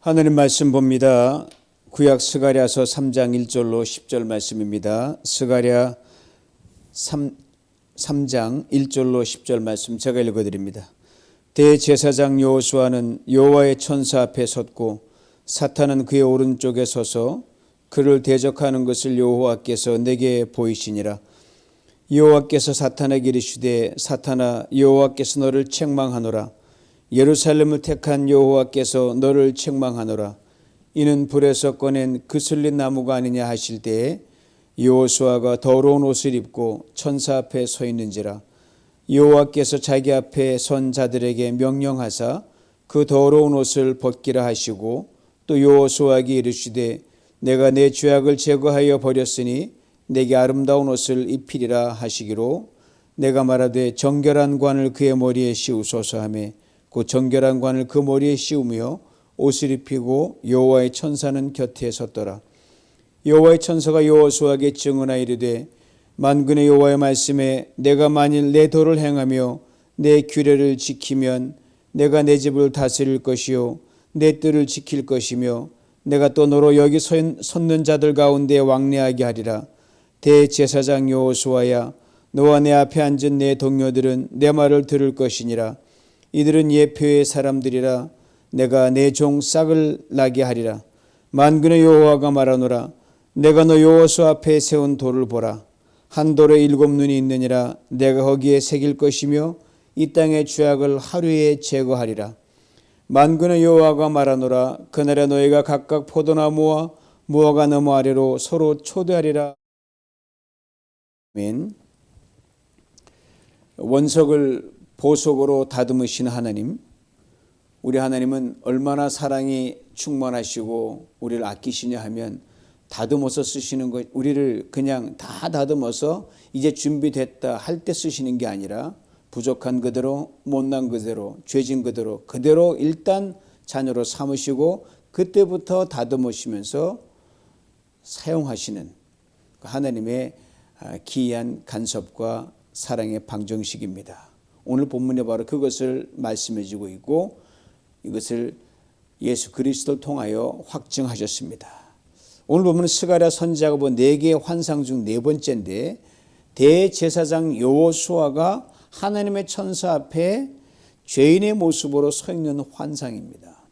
하나님 말씀 봅니다. 구약 스가랴서 3장 1절로 10절 말씀입니다. 스가랴 3장 1절로 10절 말씀 제가 읽어드립니다. 대제사장 여호수아는 여호와의 천사 앞에 섰고 사탄은 그의 오른쪽에 서서 그를 대적하는 것을 여호와께서 내게 보이시니라. 여호와께서 사탄에게 이르시되 사탄아 여호와께서 너를 책망하노라. 예루살렘을 택한 여호와께서 너를 책망하노라. 이는 불에서 꺼낸 그슬린 나무가 아니냐 하실 때에 여호수아가 더러운 옷을 입고 천사 앞에 서 있는지라. 여호와께서 자기 앞에 선 자들에게 명령하사 그 더러운 옷을 벗기라 하시고 또 여호수아에게 이르시되 내가 내 죄악을 제거하여 버렸으니 내게 아름다운 옷을 입히리라 하시기로 내가 말하되 정결한 관을 그의 머리에 씌우소서 하매 그 정결한 관을 그 머리에 씌우며 옷을 입히고 여호와의 천사는 곁에 섰더라. 여호와의 천사가 여호수아에게 증언하여 이르되 만군의 여호와의 말씀에 내가 만일 내 도를 행하며 내 규례를 지키면 내가 내 집을 다스릴 것이요 내 뜰을 지킬 것이며 내가 또 너로 여기 섰는 자들 가운데 왕래하게 하리라. 대제사장 여호수아야 너와 내 앞에 앉은 내 동료들은 내 말을 들을 것이니라. 이들은 예표의 사람들이라. 내가 내 종 싹을 나게 하리라. 만군의 여호와가 말하노라. 내가 너 여호수아 앞에 세운 돌을 보라. 한 돌에 7눈이 있느니라. 내가 거기에 새길 것이며 이 땅의 죄악을 하루에 제거하리라. 만군의 여호와가 말하노라. 그날에 너희가 각각 포도나무와 무화과 나무 아래로 서로 초대하리라. 아멘. 원석을 보석으로 다듬으신 하나님, 우리 하나님은 얼마나 사랑이 충만하시고 우리를 아끼시냐 하면 다듬어서 쓰시는 것, 우리를 그냥 다 다듬어서 이제 준비됐다 할 때 쓰시는 게 아니라 부족한 그대로, 못난 그대로, 죄진 그대로 일단 자녀로 삼으시고 그때부터 다듬으시면서 사용하시는 하나님의 기이한 간섭과 사랑의 방정식입니다. 오늘 본문에 바로 그것을 말씀해 주고 있고 이것을 예수 그리스도를 통하여 확증하셨습니다. 오늘 보면 스가랴 선지자가 본 4개의 환상 중 4번째인데 대제사장 여호수아가 하나님의 천사 앞에 죄인의 모습으로 서 있는 환상입니다.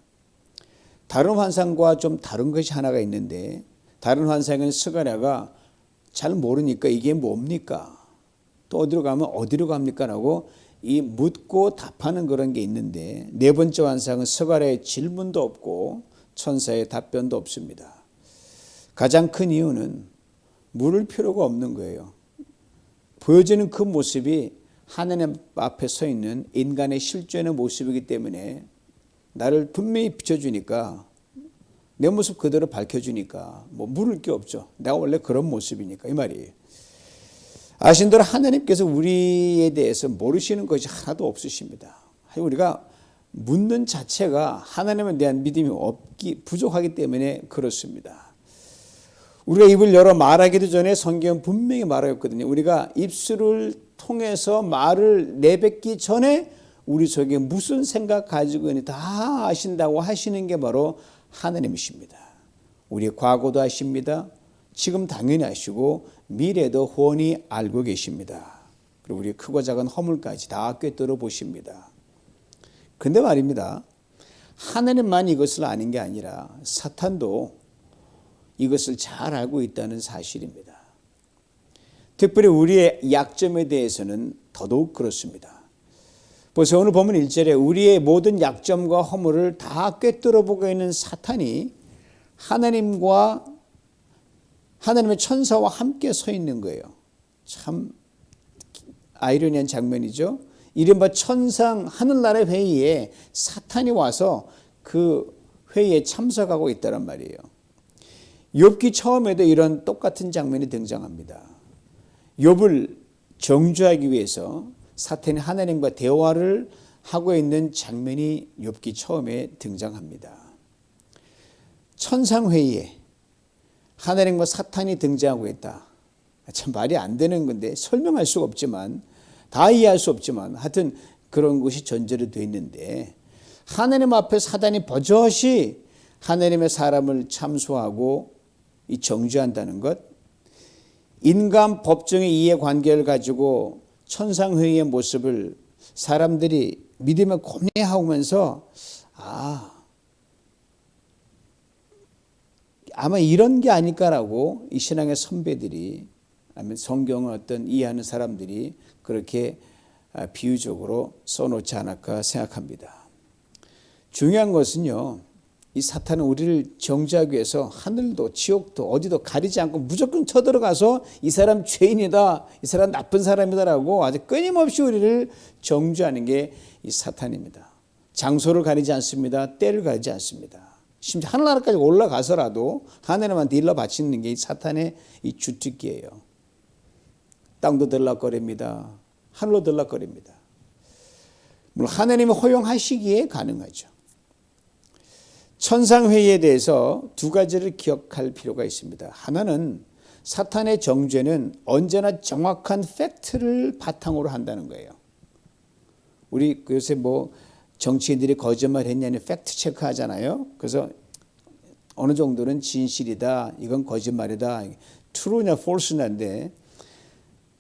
다른 환상과 좀 다른 것이 하나가 있는데 다른 환상은 스가랴가 잘 모르니까 이게 뭡니까? 또 어디로 가면 어디로 갑니까? 라고 이 묻고 답하는 그런 게 있는데 4번째 환상은 스가랴의 질문도 없고 천사의 답변도 없습니다. 가장 큰 이유는 물을 필요가 없는 거예요. 보여지는 그 모습이 하나님 앞에 서 있는 인간의 실존의 모습이기 때문에 나를 분명히 비춰주니까 내 모습 그대로 밝혀주니까 뭐 물을 게 없죠. 내가 원래 그런 모습이니까 이 말이에요. 아신 대로 하나님께서 우리에 대해서 모르시는 것이 하나도 없으십니다. 우리가 묻는 자체가 하나님에 대한 믿음이 부족하기 때문에 그렇습니다. 우리가 입을 열어 말하기도 전에 성경은 분명히 말하였거든요. 우리가 입술을 통해서 말을 내뱉기 전에 우리 속에 무슨 생각 가지고 있는지 다 아신다고 하시는 게 바로 하나님이십니다. 우리의 과거도 아십니다. 지금 당연히 아시고 미래도 훤히 알고 계십니다. 그리고 우리의 크고 작은 허물까지 다 꿰뚫어 보십니다. 그런데 말입니다. 하나님만 이것을 아는 게 아니라 사탄도 이것을 잘 알고 있다는 사실입니다. 특별히 우리의 약점에 대해서는 더더욱 그렇습니다. 벌써 오늘 보면 1절에 우리의 모든 약점과 허물을 다 꿰뚫어 보고 있는 사탄이 하나님의 천사와 함께 서 있는 거예요. 참 아이러니한 장면이죠. 이른바 천상 하늘나라의 회의에 사탄이 와서 그 회의에 참석하고 있다란 말이에요. 욥기 처음에도 이런 똑같은 장면이 등장합니다. 욥을 정죄하기 위해서 사탄이 하나님과 대화를 하고 있는 장면이 욥기 처음에 등장합니다. 천상회의에 하나님과 사탄이 등장하고 있다. 참 말이 안 되는 건데 설명할 수가 없지만 다 이해할 수 없지만 하여튼 그런 것이 전제로 되어 있는데 하나님 앞에 사단이 버젓이 하나님의 사람을 참소하고 이 정죄한다는 것, 인간 법정의 이해관계를 가지고 천상회의의 모습을 사람들이 믿으며 고뇌하면서 아마 이런 게 아닐까라고 이 신앙의 선배들이 아니면 성경을 어떤 이해하는 사람들이 그렇게 비유적으로 써놓지 않을까 생각합니다. 중요한 것은요, 이 사탄은 우리를 정죄하기 위해서 하늘도 지옥도 어디도 가리지 않고 무조건 쳐들어가서 이 사람 죄인이다, 이 사람 나쁜 사람이다라고 아주 끊임없이 우리를 정죄하는 게 이 사탄입니다. 장소를 가리지 않습니다. 때를 가리지 않습니다. 심지어 하늘나라까지 올라가서라도 하나님한테 일러 바치는 게 이 사탄의 이 주특기예요. 땅도 들락거립니다. 하늘로 들락거립니다. 물론 하나님이 허용하시기에 가능하죠. 천상회의에 대해서 두 가지를 기억할 필요가 있습니다. 하나는 사탄의 정죄는 언제나 정확한 팩트를 바탕으로 한다는 거예요. 우리 요새 정치인들이 거짓말 했냐는 팩트 체크 하잖아요. 그래서 어느 정도는 진실이다, 이건 거짓말이다, true냐 false냐인데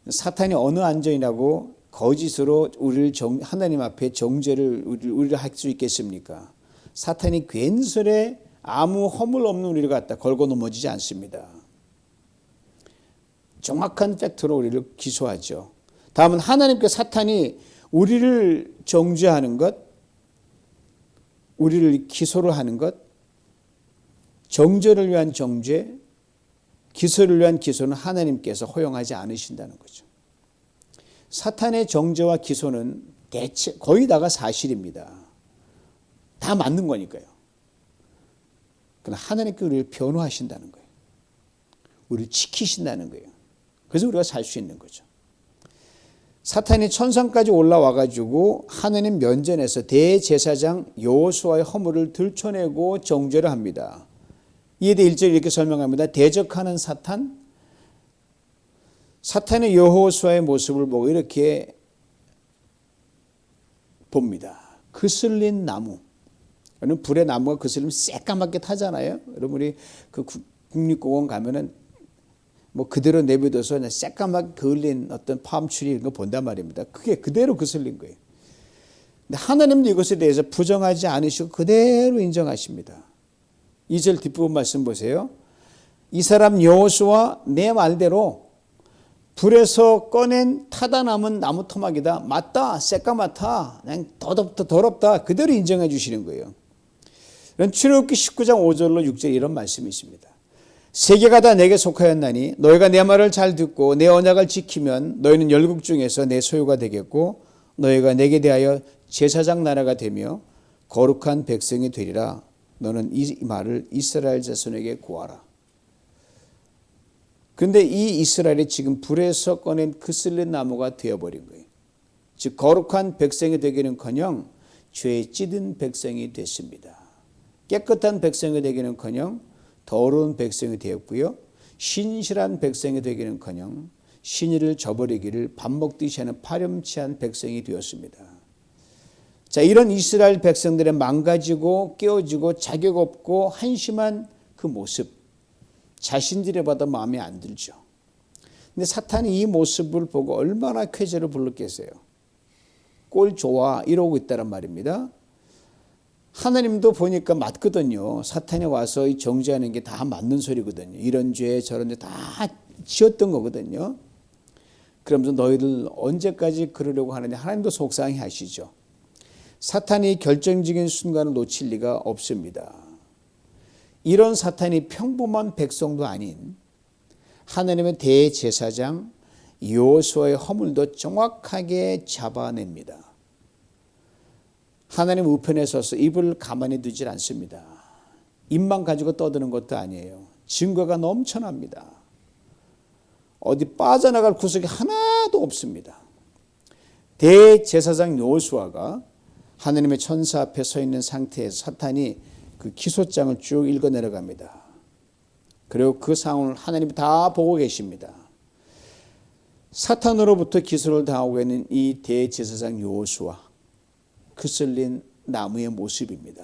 사탄이 어느 안전이라고 거짓으로 우리를 하나님 앞에 정죄를 우리를 할 수 있겠습니까? 사탄이 괜스레 아무 허물 없는 우리를 갖다 걸고 넘어지지 않습니다. 정확한 팩트로 우리를 기소하죠. 다음은 하나님께 사탄이 우리를 정죄하는 것, 우리를 기소를 하는 것, 정죄를 위한 정죄, 기소를 위한 기소는 하나님께서 허용하지 않으신다는 거죠. 사탄의 정죄와 기소는 대체 거의 다가 사실입니다. 다 맞는 거니까요. 그러나 하나님께 우리를 변호하신다는 거예요. 우리를 지키신다는 거예요. 그래서 우리가 살 수 있는 거죠. 사탄이 천상까지 올라와 가지고 하나님 면전에서 대제사장 여호수아의 허물을 들춰내고 정죄를 합니다. 이에 대해 1절 이렇게 설명합니다. 대적하는 사탄의 여호수아의 모습을 보고 이렇게 봅니다. 그슬린 나무. 불의 나무가 그슬리면 새까맣게 타잖아요. 여러분 우리 그 국립공원 가면은 그대로 내버려둬서 그냥 새까맣게 그을린 어떤 팜트리 이런 거 본단 말입니다. 그게 그대로 그슬린 거예요. 근데 하나님도 이것에 대해서 부정하지 않으시고 그대로 인정하십니다. 2절 뒷부분 말씀 보세요. 이 사람 여호수아 내 말대로 불에서 꺼낸 타다 남은 나무 토막이다. 맞다. 새까맣다. 그냥 더럽다. 그대로 인정해 주시는 거예요. 출애굽기 19장 5절로 6절 이런 말씀이 있습니다. 세계가 다 내게 속하였나니 너희가 내 말을 잘 듣고 내 언약을 지키면 너희는 열국 중에서 내 소유가 되겠고 너희가 내게 대하여 제사장 나라가 되며 거룩한 백성이 되리라. 너는 이 말을 이스라엘 자손에게 고하라. 그런데 이 이스라엘이 지금 불에서 꺼낸 그슬린 나무가 되어버린 거예요. 즉 거룩한 백성이 되기는커녕 죄에 찌든 백성이 됐습니다. 깨끗한 백성이 되기는커녕 더러운 백성이 되었고요. 신실한 백성이 되기는커녕 신의를 저버리기를 밥 먹듯이 하는 파렴치한 백성이 되었습니다. 자, 이런 이스라엘 백성들의 망가지고 깨어지고 자격 없고 한심한 그 모습, 자신들이 봐도 마음에 안 들죠. 근데 사탄이 이 모습을 보고 얼마나 쾌재를 불렀겠어요. 꼴 좋아 이러고 있다란 말입니다. 하나님도 보니까 맞거든요. 사탄이 와서 이 정죄하는 게 다 맞는 소리거든요. 이런 죄 저런 죄 다 지었던 거거든요. 그러면서 너희들 언제까지 그러려고 하느냐. 하나님도 속상해 하시죠. 사탄이 결정적인 순간을 놓칠 리가 없습니다. 이런 사탄이 평범한 백성도 아닌 하나님의 대제사장 여호수아의 허물도 정확하게 잡아냅니다. 하나님 우편에 서서 입을 가만히 두질 않습니다. 입만 가지고 떠드는 것도 아니에요. 증거가 넘쳐납니다. 어디 빠져나갈 구석이 하나도 없습니다. 대제사장 여호수아가 하나님의 천사 앞에 서 있는 상태에서 사탄이 그 기소장을 쭉 읽어 내려갑니다. 그리고 그 상황을 하나님이 다 보고 계십니다. 사탄으로부터 기소를 당하고 있는 이 대제사장 여호수아, 그슬린 나무의 모습입니다.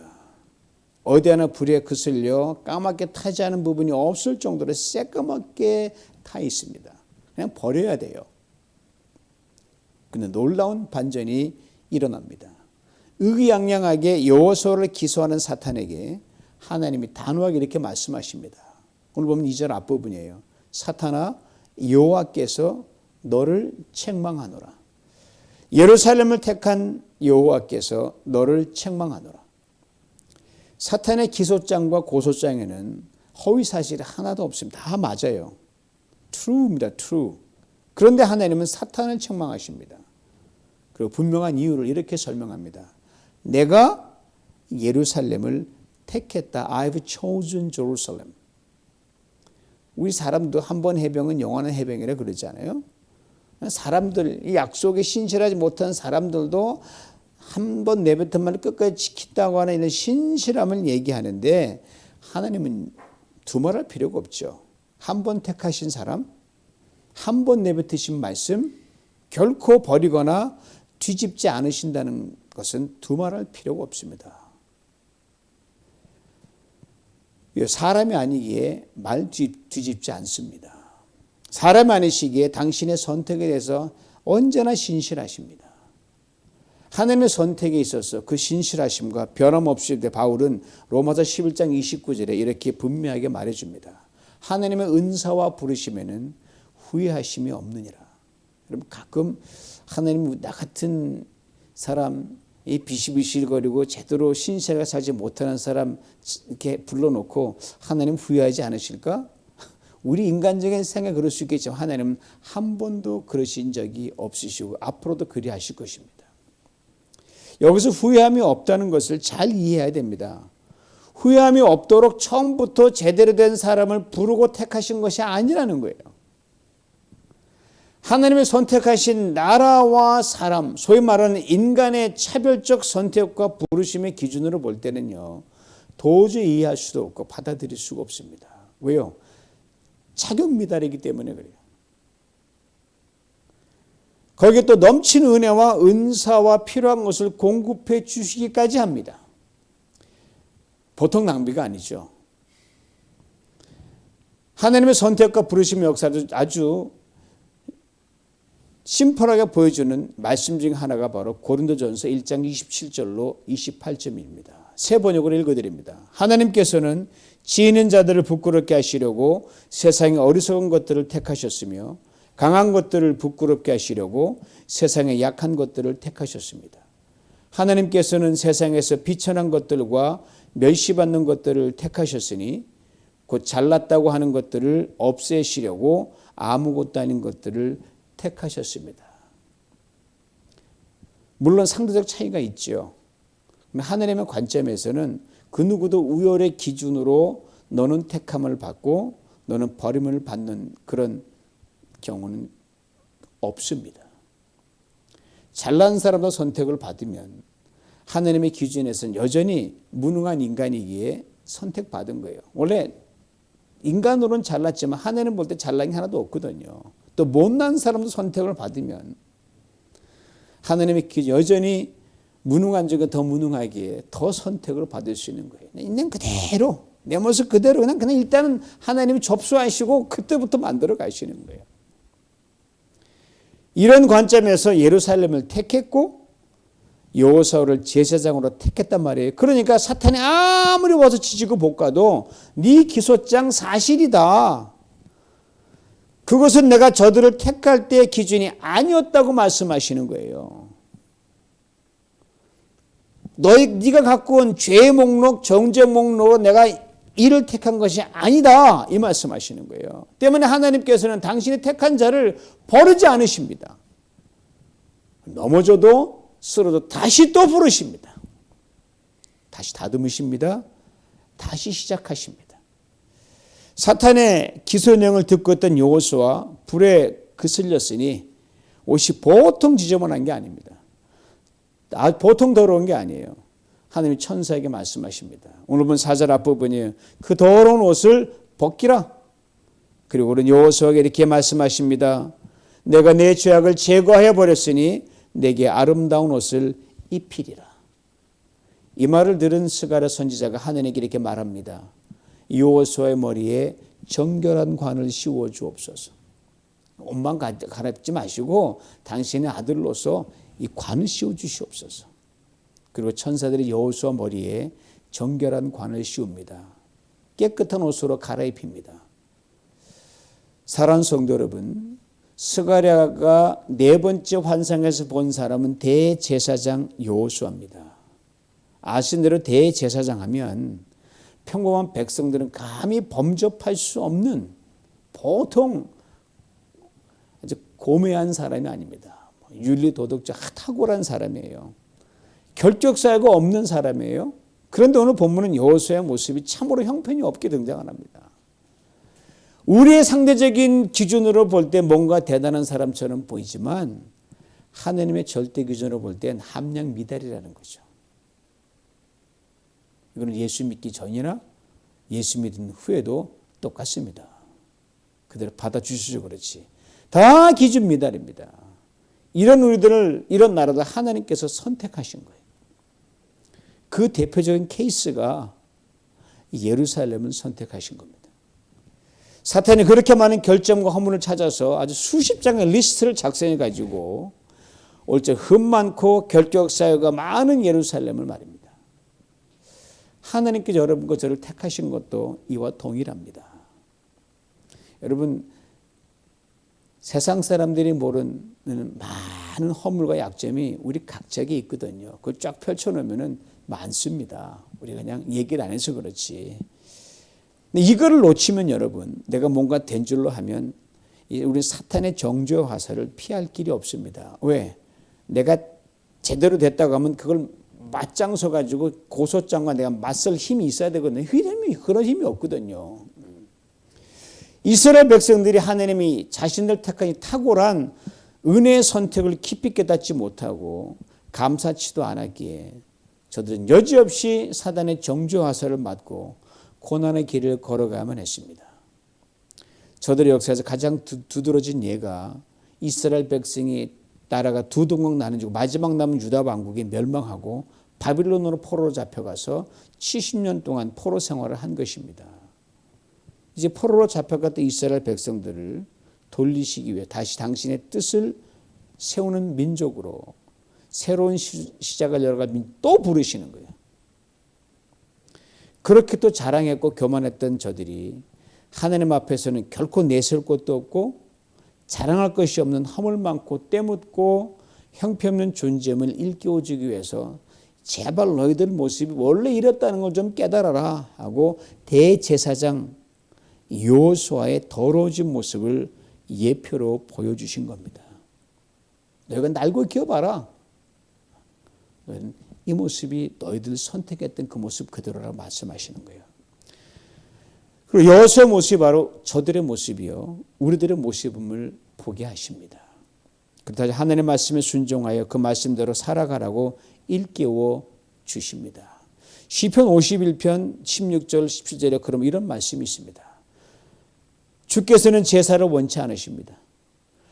어디 하나 불에 그슬려 까맣게 타지 않은 부분이 없을 정도로 새까맣게 타 있습니다. 그냥 버려야 돼요. 근데 놀라운 반전이 일어납니다. 의기양양하게 여호수아를 기소하는 사탄에게 하나님이 단호하게 이렇게 말씀하십니다. 오늘 보면 2절 앞부분이에요. 사탄아, 여호와께서 너를 책망하노라. 예루살렘을 택한 여호와께서 너를 책망하노라. 사탄의 기소장과 고소장에는 허위 사실이 하나도 없습니다. 다 맞아요. true입니다. true. 그런데 하나님은 사탄을 책망하십니다. 그리고 분명한 이유를 이렇게 설명합니다. 내가 예루살렘을 택했다. I've chosen Jerusalem. 우리 사람도 한 번 해병은 영원한 해병이라 그러지 않아요? 사람들, 이 약속에 신실하지 못한 사람들도 한 번 내뱉은 말을 끝까지 지킨다고 하는 이런 신실함을 얘기하는데 하나님은 두말할 필요가 없죠. 한 번 택하신 사람, 한 번 내뱉으신 말씀 결코 버리거나 뒤집지 않으신다는 것은 두말할 필요가 없습니다. 사람이 아니기에 말 뒤집지 않습니다. 사람이 아니시기에 당신의 선택에 대해서 언제나 신실하십니다. 하나님의 선택에 있어서 그 신실하심과 변함없이 바울은 로마서 11장 29절에 이렇게 분명하게 말해줍니다. 하나님의 은사와 부르심에는 후회하심이 없느니라. 여러분 가끔 하나님 나 같은 사람 이 비실비실거리고 제대로 신실하게 살지 못하는 사람 이렇게 불러놓고 하나님 후회하지 않으실까? 우리 인간적인 생각에 그럴 수 있겠지만 하나님은 한 번도 그러신 적이 없으시고 앞으로도 그리하실 것입니다. 여기서 후회함이 없다는 것을 잘 이해해야 됩니다. 후회함이 없도록 처음부터 제대로 된 사람을 부르고 택하신 것이 아니라는 거예요. 하나님의 선택하신 나라와 사람, 소위 말하는 인간의 차별적 선택과 부르심의 기준으로 볼 때는요, 도저히 이해할 수도 없고 받아들일 수가 없습니다. 왜요? 자격 미달이기 때문에 그래요. 거기에 또 넘치는 은혜와 은사와 필요한 것을 공급해 주시기까지 합니다. 보통 낭비가 아니죠. 하나님의 선택과 부르심의 역사를 아주 심플하게 보여주는 말씀 중 하나가 바로 고린도전서 1장 27절로 28절입니다. 세 번역으로 읽어드립니다. 하나님께서는 지혜있는 자들을 부끄럽게 하시려고 세상의 어리석은 것들을 택하셨으며 강한 것들을 부끄럽게 하시려고 세상의 약한 것들을 택하셨습니다. 하나님께서는 세상에서 비천한 것들과 멸시받는 것들을 택하셨으니 곧 잘났다고 하는 것들을 없애시려고 아무것도 아닌 것들을 택하셨습니다. 물론 상대적 차이가 있죠. 하나님의 관점에서는 그 누구도 우열의 기준으로 너는 택함을 받고 너는 버림을 받는 그런 경우는 없습니다. 잘난 사람도 선택을 받으면 하나님의 기준에서는 여전히 무능한 인간이기에 선택받은 거예요. 원래 인간으로는 잘났지만 하나님 볼 때 잘난 게 하나도 없거든요. 또 못난 사람도 선택을 받으면 하나님의 기준 여전히 무능한 중에 더 무능하기에 더 선택을 받을 수 있는 거예요. 있는 그대로 내 모습 그대로 그냥 일단은 하나님이 접수하시고 그때부터 만들어 가시는 거예요. 이런 관점에서 예루살렘을 택했고 여호수아를 제사장으로 택했단 말이에요. 그러니까 사탄이 아무리 와서 지지고 볶아도 네 기소장 사실이다. 그것은 내가 저들을 택할 때의 기준이 아니었다고 말씀하시는 거예요. 네가 갖고 온 죄의 목록, 정죄 목록으로 내가 이를 택한 것이 아니다. 이 말씀하시는 거예요. 때문에 하나님께서는 당신이 택한 자를 버리지 않으십니다. 넘어져도 쓰러도 다시 또 부르십니다. 다시 다듬으십니다. 다시 시작하십니다. 사탄의 기소령을 듣고 있던 여호수아 불에 그슬렸으니 옷이 보통 지저분한 게 아닙니다. 보통 더러운 게 아니에요. 하나님이 천사에게 말씀하십니다. 오늘 본 4절 앞부분이에요. 그 더러운 옷을 벗기라. 그리고 우리는 여호수아에게 이렇게 말씀하십니다. 내가 내 죄악을 제거해 버렸으니 내게 아름다운 옷을 입히리라. 이 말을 들은 스가랴 선지자가 하나님께 이렇게 말합니다. 여호수아의 머리에 정결한 관을 씌워 주옵소서. 옷만 갈아입지 마시고 당신의 아들로서 이 관을 씌워 주시옵소서. 그리고 천사들이 여호수아 머리에 정결한 관을 씌웁니다. 깨끗한 옷으로 갈아입힙니다. 사랑하는 성도 여러분, 스가랴가 네 번째 환상에서 본 사람은 대제사장 여호수아입니다. 아신 대로 대제사장 하면 평범한 백성들은 감히 범접할 수 없는 보통 아주 고매한 사람이 아닙니다. 윤리 도덕적 탁월한 사람이에요. 결격사유가 없는 사람이에요. 그런데 오늘 본문은 여호수아의 모습이 참으로 형편이 없게 등장합니다. 우리의 상대적인 기준으로 볼 때 뭔가 대단한 사람처럼 보이지만 하나님의 절대 기준으로 볼 땐 함량 미달이라는 거죠. 이거는 예수 믿기 전이나 예수 믿은 후에도 똑같습니다. 그대로 받아주시죠. 그렇지. 다 기준 미달입니다. 이런 우리들을, 이런 나라를 하나님께서 선택하신 거예요. 그 대표적인 케이스가 예루살렘을 선택하신 겁니다. 사탄이 그렇게 많은 결점과 허물을 찾아서 아주 수십 장의 리스트를 작성해 가지고 올적 흠 많고 결격 사유가 많은 예루살렘을 말입니다. 하나님께서 여러분과 저를 택하신 것도 이와 동일합니다. 여러분, 세상 사람들이 모르는 많은 허물과 약점이 우리 각자에게 있거든요. 그걸 쫙 펼쳐놓으면 많습니다. 우리가 그냥 얘기를 안 해서 그렇지. 이거를 놓치면 여러분, 내가 뭔가 된 줄로 하면 우리 사탄의 정죄 화살을 피할 길이 없습니다. 왜? 내가 제대로 됐다고 하면 그걸 맞장서 가지고 고소장과 내가 맞설 힘이 있어야 되거든요. 그런 힘이 없거든요. 이스라엘 백성들이 하나님이 자신들 택한 탁월한 은혜의 선택을 깊이 깨닫지 못하고 감사치도 않았기에 저들은 여지없이 사단의 정죄 화살을 맞고 고난의 길을 걸어가야만 했습니다. 저들의 역사에서 가장 두드러진 예가 이스라엘 백성이 나라가 두 동강 나눠지고 마지막 남은 유다 왕국이 멸망하고 바빌론으로 포로로 잡혀가서 70년 동안 포로 생활을 한 것입니다. 이제 포로로 잡혀갔던 이스라엘 백성들을 돌리시기 위해 다시 당신의 뜻을 세우는 민족으로 새로운 시작을 열어가 또 부르시는 거예요. 그렇게 또 자랑했고 교만했던 저들이 하나님 앞에서는 결코 내세울 것도 없고 자랑할 것이 없는 허물 많고 때묻고 형편없는 존재임을 일깨워주기 위해서 제발 너희들 모습이 원래 이랬다는 걸 좀 깨달아라 하고 대제사장 여호수아의 더러워진 모습을 예표로 보여주신 겁니다. 너희가 날고 기어봐라. 이 모습이 너희들 선택했던 그 모습 그대로라고 말씀하시는 거예요. 그리고 여호수아의 모습이 바로 저들의 모습이요, 우리들의 모습임을 보게 하십니다. 그렇다 하나님의 말씀에 순종하여 그 말씀대로 살아가라고 일깨워 주십니다. 시편 51편 16절 17절에 그럼 이런 말씀이 있습니다. 주께서는 제사를 원치 않으십니다.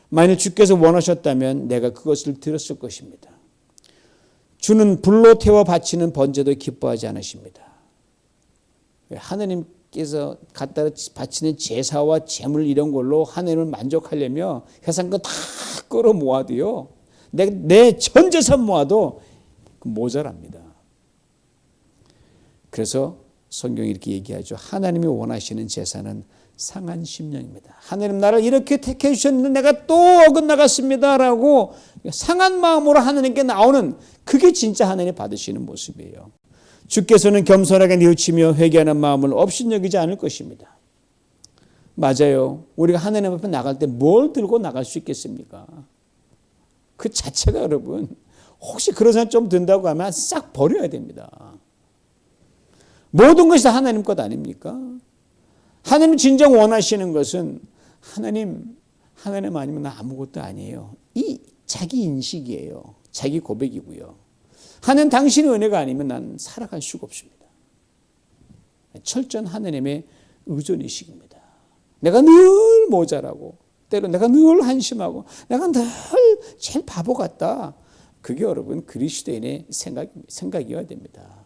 만일 주께서 원하셨다면 내가 그것을 드렸을 것입니다. 주는 불로 태워 바치는 번제도 기뻐하지 않으십니다. 하나님께서 갖다 바치는 제사와 제물 이런 걸로 하나님을 만족하려면 세상 거 다 끌어 모아도요, 내 전 재산 모아도 모자랍니다. 그래서 성경이 이렇게 얘기하죠. 하나님이 원하시는 제사는 상한 심령입니다. 하나님 나를 이렇게 택해 주셨는데 내가 또 어긋나갔습니다 라고 상한 마음으로 하나님께 나오는, 그게 진짜 하나님 받으시는 모습이에요. 주께서는 겸손하게 뉘우치며 회개하는 마음을 업신여기지 않을 것입니다. 맞아요. 우리가 하나님 앞에 나갈 때 뭘 들고 나갈 수 있겠습니까? 그 자체가 여러분, 혹시 그런 생각 좀 든다고 하면 싹 버려야 됩니다. 모든 것이 다 하나님 것 아닙니까? 하나님 진정 원하시는 것은 하나님 아니면 나 아무것도 아니에요. 이 자기 인식이에요. 자기 고백이고요. 하나님 당신의 은혜가 아니면 난 살아갈 수가 없습니다. 철저한 하나님의 의존의식입니다. 내가 늘 모자라고, 때로 내가 늘 한심하고, 내가 늘 제일 바보 같다. 그게 여러분 그리스도인의 생각이어야 됩니다.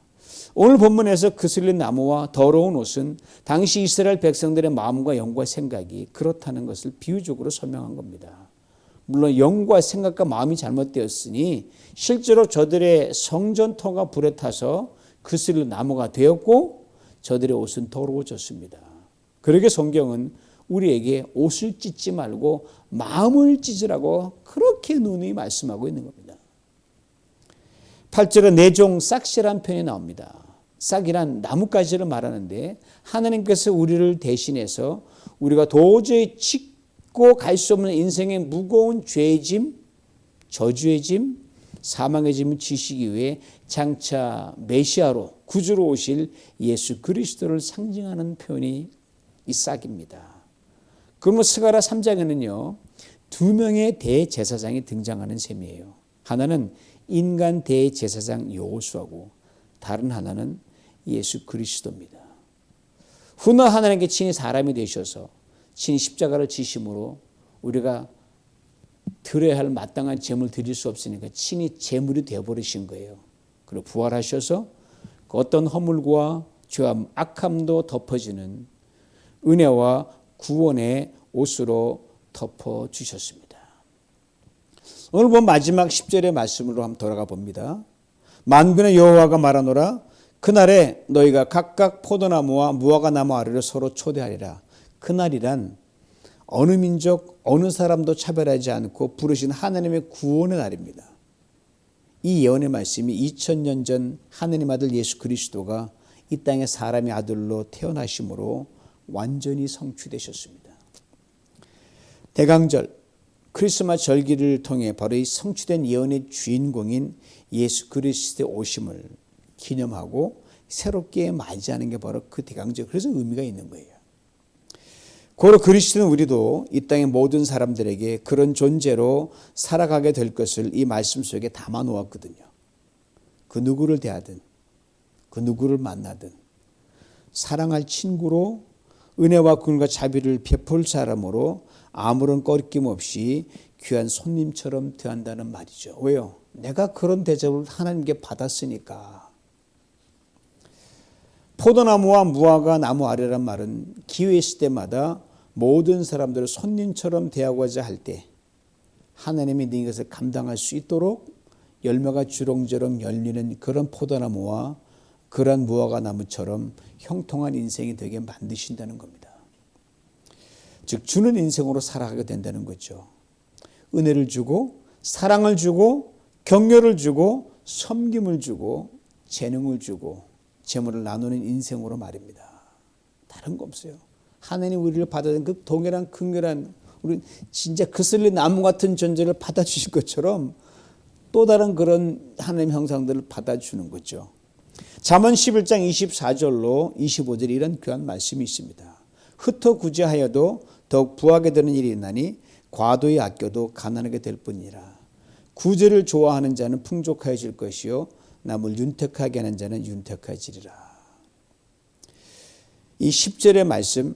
오늘 본문에서 그슬린 나무와 더러운 옷은 당시 이스라엘 백성들의 마음과 영과 생각이 그렇다는 것을 비유적으로 설명한 겁니다. 물론 영과 생각과 마음이 잘못되었으니 실제로 저들의 성전터가 불에 타서 그슬린 나무가 되었고 저들의 옷은 더러워졌습니다. 그러게 성경은 우리에게 옷을 찢지 말고 마음을 찢으라고 그렇게 누누이 말씀하고 있는 겁니다. 8절에 내종 싹시란 표현이 나옵니다. 싹이란 나뭇가지를 말하는데 하나님께서 우리를 대신해서 우리가 도저히 짚고 갈 수 없는 인생의 무거운 죄의 짐, 저주의 짐, 사망의 짐을 지시기 위해 장차 메시아로 구주로 오실 예수 그리스도를 상징하는 표현이 이 싹입니다. 그러면 스가랴 3장에는요 2명의 대제사장이 등장하는 셈이에요. 하나는 인간 대제사장 여호수아고 다른 하나는 예수 그리스도입니다. 훗날 하나님께 친히 사람이 되셔서 친히 십자가를 지심으로 우리가 드려야 할 마땅한 제물을 드릴 수 없으니까 친히 제물이 되어버리신 거예요. 그리고 부활하셔서 그 어떤 허물과 죄와 악함도 덮어지는 은혜와 구원의 옷으로 덮어주셨습니다. 오늘 본 마지막 10절의 말씀으로 한번 돌아가 봅니다. 만군의 여호와가 말하노라 그날에 너희가 각각 포도나무와 무화과나무 아래로 서로 초대하리라. 그날이란 어느 민족 어느 사람도 차별하지 않고 부르신 하나님의 구원의 날입니다. 이 예언의 말씀이 2000년 전 하나님 아들 예수 그리스도가 이 땅에 사람의 아들로 태어나심으로 완전히 성취되셨습니다. 대강절 크리스마스 절기를 통해 바로 이 성취된 예언의 주인공인 예수 그리스도의 오심을 기념하고 새롭게 맞이하는 게 바로 그 대강절. 그래서 의미가 있는 거예요. 고로 그리스도는 우리도 이 땅의 모든 사람들에게 그런 존재로 살아가게 될 것을 이 말씀 속에 담아 놓았거든요. 그 누구를 대하든 그 누구를 만나든 사랑할 친구로 은혜와 긍휼과 자비를 베풀 사람으로 아무런 꺼리낌 없이 귀한 손님처럼 대한다는 말이죠. 왜요? 내가 그런 대접을 하나님께 받았으니까. 포도나무와 무화과 나무 아래란 말은 기회 있을 때마다 모든 사람들을 손님처럼 대하고자 할 때 하나님이 네 것을 감당할 수 있도록 열매가 주렁주렁 열리는 그런 포도나무와 그런 무화과 나무처럼 형통한 인생이 되게 만드신다는 겁니다. 즉 주는 인생으로 살아가게 된다는 거죠. 은혜를 주고 사랑을 주고 격려를 주고 섬김을 주고 재능을 주고 재물을 나누는 인생으로 말입니다. 다른 거 없어요. 하나님 우리를 받아들인 그 동일한 긍휼한 우리 진짜 그슬린 나무 같은 존재를 받아주실 것처럼 또 다른 그런 하나님 형상들을 받아주는 거죠. 잠언 11장 24절로 25절에 이런 귀한 말씀이 있습니다. 흩어 구제하여도 더욱 부하게 되는 일이 있나니 과도히 아껴도 가난하게 될 뿐이라. 구제를 좋아하는 자는 풍족해질 것이요 남을 윤택하게 하는 자는 윤택해지리라. 이 10절의 말씀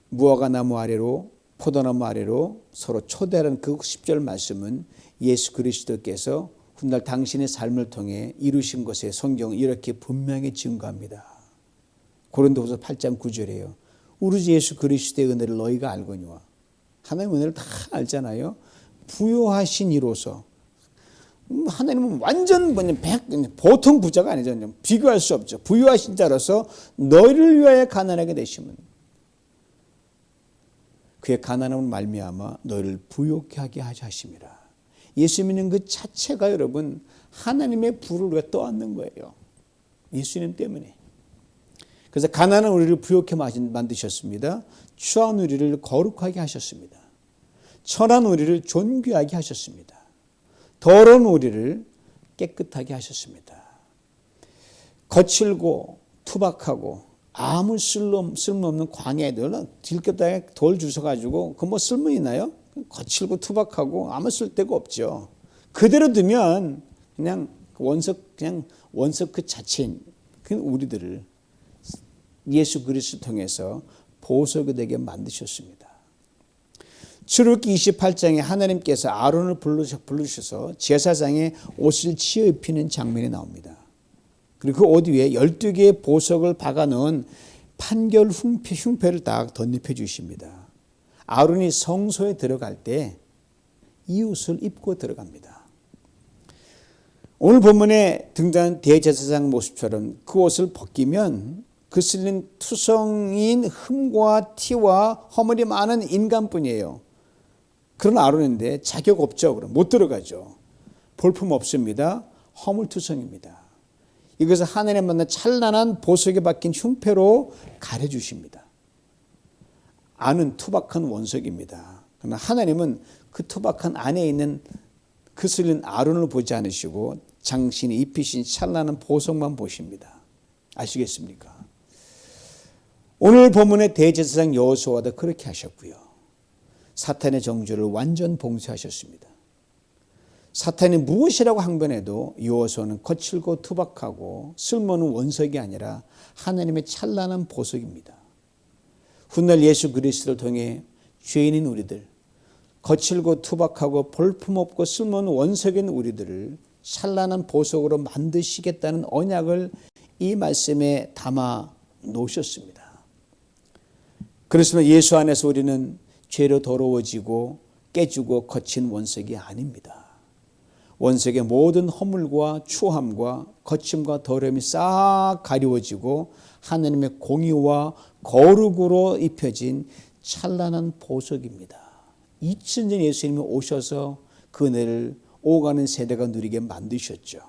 무화과 나무 아래로 포도나무 아래로 서로 초대하는 그 10절 말씀은 예수 그리스도께서 훗날 당신의 삶을 통해 이루신 것에 성경은 이렇게 분명히 증거합니다. 고린도후서 8장 9절이에요. 우리 주 예수 그리스도의 은혜를 너희가 알거니와. 하나님의 은혜를 다 알잖아요. 부요하신 이로서. 하나님은 완전 보통 부자가 아니잖아요. 비교할 수 없죠. 부유하신 자로서 너희를 위하여 가난하게 되시면 그의 가난함을 말미암아 너희를 부요케 하게 하심이라. 예수 믿는 그 자체가 여러분 하나님의 부를 우리가 떠안는 거예요. 예수님 때문에. 그래서 가난한 우리를 부요케 만드셨습니다. 추한 우리를 거룩하게 하셨습니다. 천한 우리를 존귀하게 하셨습니다. 더러운 우리를 깨끗하게 하셨습니다. 거칠고 투박하고 아무 쓸모없는 광야에들 들깨다에 돌 주워가지고 그 뭐 쓸모 있나요? 거칠고 투박하고 아무 쓸데가 없죠. 그대로 두면 그냥 원석 그 자체인 그 우리들을 예수 그리스도 통해서 보석이 되게 만드셨습니다. 출애굽기 28장에 하나님께서 아론을 부르셔서 제사장의 옷을 치어 입히는 장면이 나옵니다. 그리고 그 옷 위에 12개의 보석을 박아 넣은 판결 흉패를 딱 덧입혀 주십니다. 아론이 성소에 들어갈 때 이 옷을 입고 들어갑니다. 오늘 본문에 등장한 대제사장 모습처럼 그 옷을 벗기면 그슬린 투성인 흠과 티와 허물이 많은 인간뿐이에요. 그런 아론인데 자격 없죠. 그럼 못 들어가죠. 볼품 없습니다. 허물투성입니다. 이것을 하늘에 만나 찬란한 보석에 박힌 흉패로 가려주십니다. 안은 투박한 원석입니다. 그러나 하나님은 그 투박한 안에 있는 그슬린 아론을 보지 않으시고 당신이 입히신 찬란한 보석만 보십니다. 아시겠습니까? 오늘 본문의 대제사장 여호수아도 그렇게 하셨고요. 사탄의 정죄를 완전 봉쇄하셨습니다. 사탄이 무엇이라고 항변해도 여호수아는 거칠고 투박하고 쓸모없는 원석이 아니라 하나님의 찬란한 보석입니다. 훗날 예수 그리스도를 통해 죄인인 우리들, 거칠고 투박하고 볼품없고 쓸모없는 원석인 우리들을 찬란한 보석으로 만드시겠다는 언약을 이 말씀에 담아 놓으셨습니다. 그렇지만 예수 안에서 우리는 죄로 더러워지고 깨지고 거친 원석이 아닙니다. 원석의 모든 허물과 추함과 거침과 더러움이 싹 가리워지고 하나님의 공의와 거룩으로 입혀진 찬란한 보석입니다. 2000년 예수님이 오셔서 그 은혜를 오가는 세대가 누리게 만드셨죠.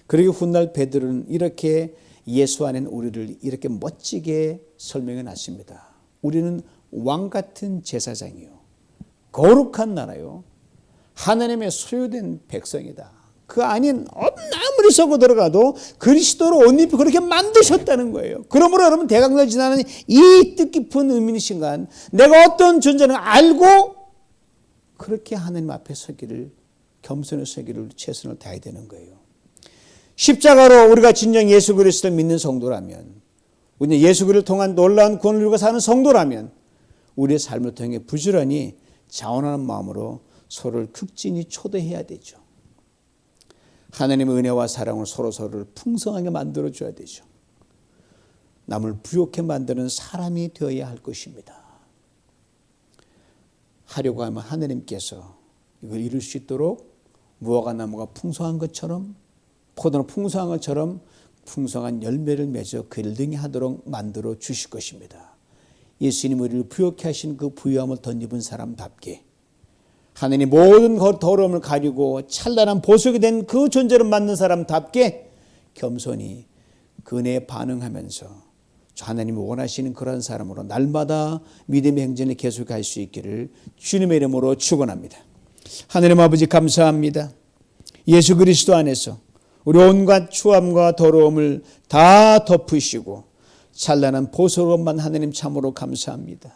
그리고 훗날 베드로는 이렇게 예수 안에 우리를 이렇게 멋지게 설명해 놨습니다. 우리는 왕 같은 제사장이요, 거룩한 나라요, 하나님의 소유된 백성이다. 그 안인 아무리 썩어 들어가도 그리스도로 옷 입혀 그렇게 만드셨다는 거예요. 그러므로 여러분 대강절 지나는 이 뜻깊은 의미의 순간 내가 어떤 존재를 알고 그렇게 하나님 앞에 서기를, 겸손히 서기를 최선을 다해야 되는 거예요. 십자가로 우리가 진정 예수 그리스도를 믿는 성도라면, 우리는 예수 그리스도를 통한 놀라운 구원을 이루고 사는 성도라면 우리의 삶을 통해 부지런히 자원하는 마음으로 서로를 극진히 초대해야 되죠. 하나님의 은혜와 사랑으로 서로를 풍성하게 만들어줘야 되죠. 남을 부욕해 만드는 사람이 되어야 할 것입니다. 하려고 하면 하나님께서 이걸 이룰 수 있도록 무화과 나무가 풍성한 것처럼, 포도는 풍성한 것처럼 풍성한 열매를 맺어 그를 하도록 만들어 주실 것입니다. 예수님 우리를 부욕해 하신 그 부유함을 덧입은 사람답게 하나님 모든 더러움을 가리고 찬란한 보석이 된 그 존재를 만든 사람답게 겸손히 그 은혜에 반응하면서 하나님이 원하시는 그런 사람으로 날마다 믿음의 행진에 계속할 수 있기를 주님의 이름으로 축원합니다. 하나님 아버지 감사합니다. 예수 그리스도 안에서 우리 온갖 추함과 더러움을 다 덮으시고 찬란한 보석으로만 하나님 참으로 감사합니다.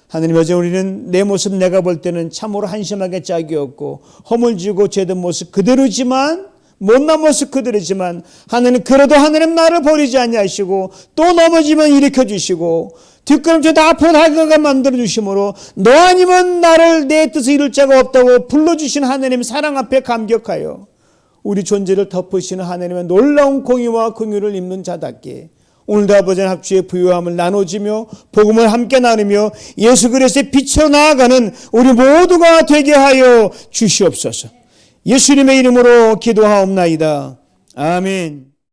하나님, 어제 우리는 내 모습 내가 볼 때는 참으로 한심하게 짝이 없고 허물지고 죄된 모습 그대로지만, 못난 모습 그대로지만 하나님 그래도 하나님 나를 버리지 아니하시고 또 넘어지면 일으켜 주시고 뒷걸음질 앞으로 다가가 만들어 주심으로 너 아니면 나를 내 뜻을 이룰 자가 없다고 불러주신 하나님 사랑 앞에 감격하여 우리 존재를 덮으시는 하나님의 놀라운 공의와 긍휼을 입는 자답게 오늘도 아버지 합주의 부유함을 나눠주며 복음을 함께 나누며 예수 그리스도의 빛으로 나아가는 우리 모두가 되게 하여 주시옵소서. 예수님의 이름으로 기도하옵나이다. 아멘.